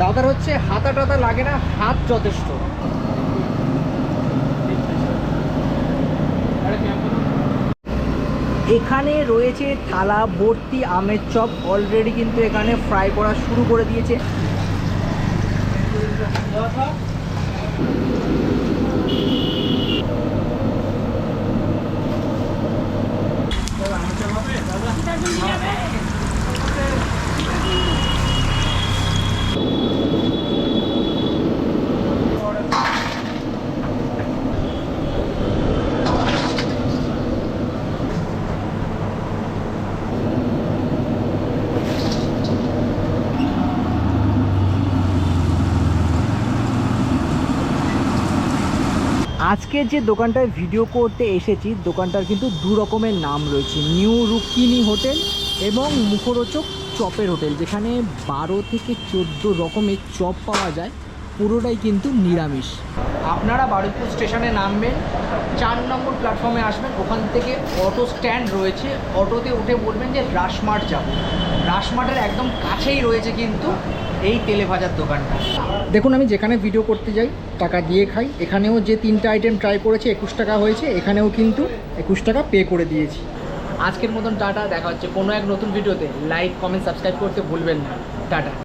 দাদার হচ্ছে হাতা টাতা লাগে না, হাত যথেষ্ট। এখানে রয়েছে থালা ভর্তি আমের চপ, অলরেডি কিন্তু এখানে ফ্রাই করা শুরু করে দিয়েছে। আজকে যে দোকানটায় ভিডিও করতে এসেছি, দোকানটার কিন্তু দু রকমের নাম রয়েছে, নিউ রুক্মিণী হোটেল এবং মুখরোচক চপের হোটেল, যেখানে 12 থেকে 14 রকমের চপ পাওয়া যায়, পুরোটাই কিন্তু নিরামিষ। আপনারা বারুইপুর স্টেশনে নামবেন, 4 নম্বর প্ল্যাটফর্মে আসবেন, ওখান থেকে অটো স্ট্যান্ড রয়েছে, অটোতে উঠে বলবেন যে রাসমার্ট যাব। রাসমার্টের একদম কাছেই রয়েছে কিন্তু এই তেলে ভাজার দোকানটা। দেখুন, আমি যেখানে ভিডিও করতে যাই টাকা দিয়ে খাই। এখানেও যে 3টে আইটেম ট্রাই করেছে 21 টাকা হয়েছে, এখানেও কিন্তু 21 টাকা পে করে দিয়েছি। আজকের মতন টাটা, দেখা হচ্ছে কোনো এক নতুন ভিডিওতে। লাইক, কমেন্ট, সাবস্ক্রাইব করতে ভুলবেন না। টাটা।